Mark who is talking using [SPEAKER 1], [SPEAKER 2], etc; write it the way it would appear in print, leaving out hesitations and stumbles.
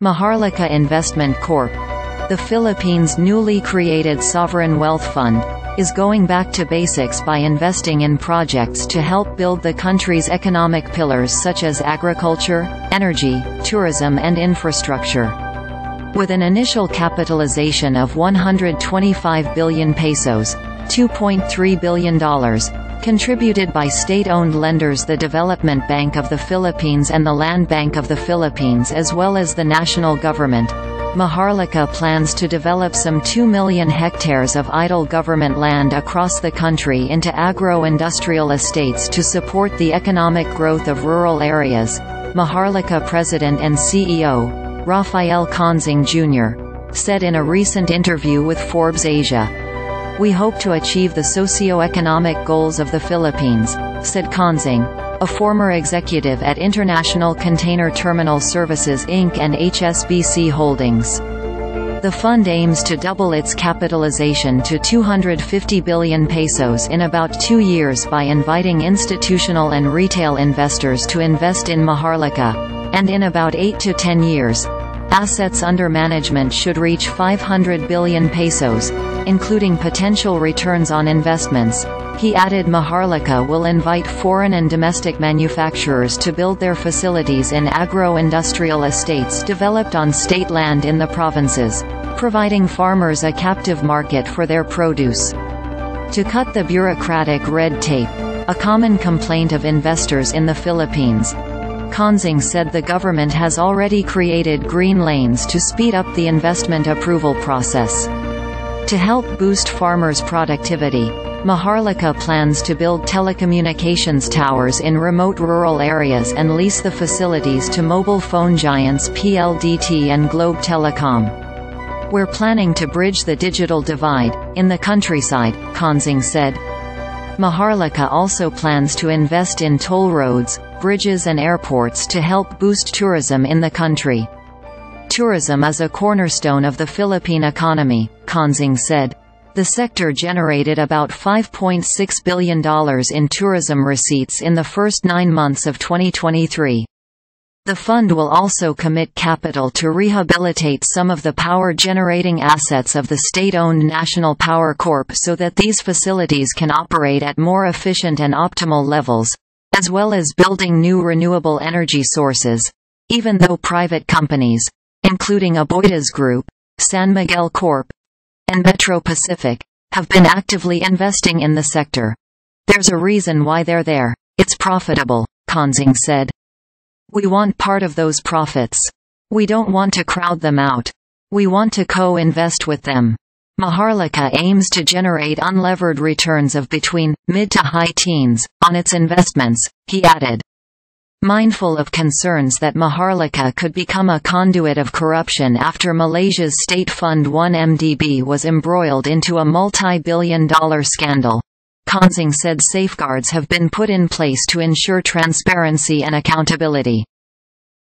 [SPEAKER 1] Maharlika Investment Corp, the Philippines' newly created sovereign wealth fund, is going back to basics by investing in projects to help build the country's economic pillars such as agriculture, energy, tourism and infrastructure. With an initial capitalization of 125 billion pesos, $2.3 billion, contributed by state-owned lenders the Development Bank of the Philippines and the Land Bank of the Philippines as well as the national government, Maharlika plans to develop some 2 million hectares of idle government land across the country into agro-industrial estates to support the economic growth of rural areas, Maharlika President and CEO, Rafael Consing Jr., said in a recent interview with Forbes Asia. "We hope to achieve the socio-economic goals of the Philippines," said Consing, a former executive at International Container Terminal Services Inc. and HSBC Holdings. The fund aims to double its capitalization to 250 billion pesos in about 2 years by inviting institutional and retail investors to invest in Maharlika, and in about 8 to 10 years, assets under management should reach 500 billion pesos, including potential returns on investments. He added Maharlika will invite foreign and domestic manufacturers to build their facilities in agro-industrial estates developed on state land in the provinces, providing farmers a captive market for their produce. To cut the bureaucratic red tape, a common complaint of investors in the Philippines, Consing said the government has already created green lanes to speed up the investment approval process. To help boost farmers' productivity, Maharlika plans to build telecommunications towers in remote rural areas and lease the facilities to mobile phone giants PLDT and Globe Telecom. "We're planning to bridge the digital divide in the countryside," Consing said. Maharlika also plans to invest in toll roads, bridges and airports to help boost tourism in the country. "Tourism is a cornerstone of the Philippine economy," Consing said. The sector generated about $5.6 billion in tourism receipts in the first 9 months of 2023. The fund will also commit capital to rehabilitate some of the power-generating assets of the state-owned National Power Corp so that these facilities can operate at more efficient and optimal levels, as well as building new renewable energy sources, even though private companies, including Aboitiz Group, San Miguel Corp, and Metro Pacific, have been actively investing in the sector. "There's a reason why they're there. It's profitable," Consing said. "We want part of those profits. We don't want to crowd them out. We want to co-invest with them." Maharlika aims to generate unlevered returns of between mid to high teens on its investments, he added. Mindful of concerns that Maharlika could become a conduit of corruption after Malaysia's state fund 1MDB was embroiled into a multi-billion-dollar scandal, Consing said safeguards have been put in place to ensure transparency and accountability.